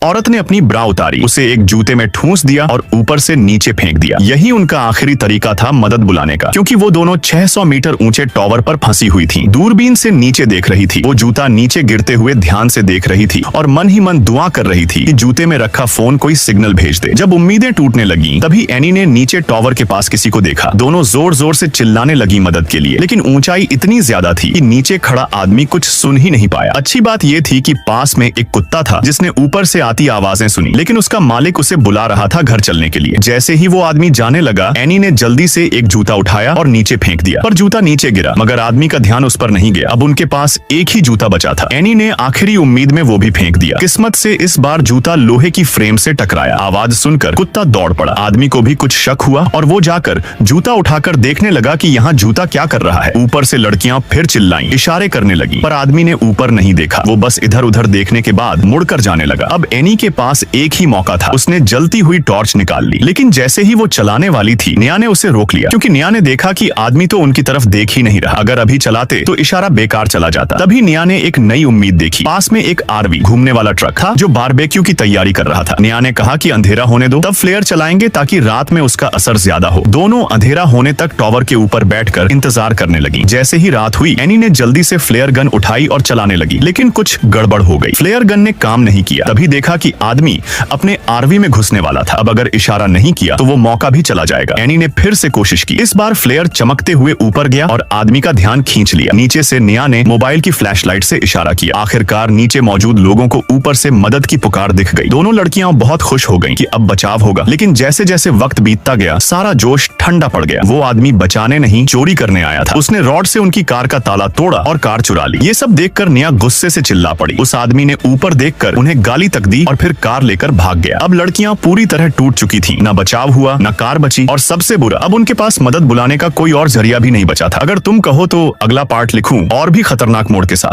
औरत ने अपनी ब्रा उतारी, उसे एक जूते में ठूंस दिया और ऊपर से नीचे फेंक दिया। यही उनका आखिरी तरीका था मदद बुलाने का, क्योंकि वो दोनों 600 मीटर ऊंचे टॉवर पर फंसी हुई थी। दूरबीन से नीचे देख रही थी, वो जूता नीचे गिरते हुए ध्यान से देख रही थी और मन ही मन दुआ कर रही थी कि जूते में रखा फोन कोई सिग्नल भेज दे। जब उम्मीदें टूटने लगी, तभी एनी ने नीचे टॉवर के पास किसी को देखा। दोनों जोर जोर से चिल्लाने लगी मदद के लिए, लेकिन ऊंचाई इतनी ज्यादा थी कि नीचे खड़ा आदमी कुछ सुन ही नहीं पाया। अच्छी बात यह थी कि पास में एक कुत्ता था जिसने ऊपर से आती आवाजें सुनी, लेकिन उसका मालिक उसे बुला रहा था घर चलने के लिए। जैसे ही वो आदमी जाने लगा, एनी ने जल्दी से एक जूता उठाया और नीचे फेंक दिया, पर जूता नीचे गिरा, मगर आदमी का ध्यान उस पर नहीं गया। अब उनके पास एक ही जूता बचा था। एनी ने आखिरी उम्मीद में वो भी फेंक दिया। किस्मत से इस बार जूता लोहे की फ्रेम से टकराया। आवाज सुनकर कुत्ता दौड़ पड़ा। आदमी को भी कुछ शक हुआ और वो जाकर जूता उठाकर देखने लगा कि यहाँ जूता क्या कर रहा है। ऊपर से लड़कियां फिर चिल्लाईं, इशारे करने लगी, पर आदमी ने ऊपर नहीं देखा। वो बस इधर उधर देखने के बाद मुड़कर जाने लगा। अब एनी के पास एक ही मौका था। उसने जलती हुई टॉर्च निकाल ली, लेकिन जैसे ही वो चलाने वाली थी, निया ने उसे रोक लिया, क्योंकि निया ने देखा कि आदमी तो उनकी तरफ देख ही नहीं रहा। अगर अभी चलाते तो इशारा बेकार चला जाता। तभी निया ने एक नई उम्मीद देखी। पास में एक आरवी घूमने वाला ट्रक था जो बारबेक्यू की तैयारी कर रहा था। निया ने कहा कि अंधेरा होने दो, तब फ्लेयर चलाएंगे ताकि रात में उसका असर ज्यादा हो। दोनों अंधेरा होने तक टॉवर के ऊपर बैठकर इंतजार करने लगी। जैसे ही रात हुई, एनी ने जल्दी से फ्लेयर गन उठाई और चलाने लगी, लेकिन कुछ गड़बड़ हो गई। फ्लेयर गन ने काम नहीं किया। तभी देखा कि आदमी अपने आरवी में घुसने वाला था। अब अगर इशारा नहीं किया तो वो मौका भी चला जाएगा। एनी ने फिर से कोशिश की। इस बार फ्लेयर चमकते हुए ऊपर गया और आदमी का ध्यान खींच लिया। नीचे से निया ने मोबाइल की फ्लैशलाइट से इशारा किया। आखिरकार नीचे मौजूद लोगों को ऊपर से मदद की पुकार दिख गई। दोनों लड़कियां बहुत खुश हो गईं कि अब बचाव होगा, लेकिन जैसे जैसे वक्त बीतता गया, सारा जोश ठंडा पड़ गया। वो आदमी बचाने नहीं, चोरी करने आया था। उसने रॉड से उनकी कार का ताला तोड़ा और कार चुरा ली। ये सब देखकर निया गुस्से से चिल्ला पड़ी। उस आदमी ने ऊपर देखकर उन्हें गाली तक दी और फिर कार लेकर भाग गया। अब लड़कियां पूरी तरह टूट चुकी थीं। न बचाव हुआ, न कार बची, और सबसे बुरा, अब उनके पास मदद बुलाने का कोई और जरिया भी नहीं बचा था। अगर तुम कहो तो अगला पार्ट लिखूं और भी खतरनाक मोड़ के साथ।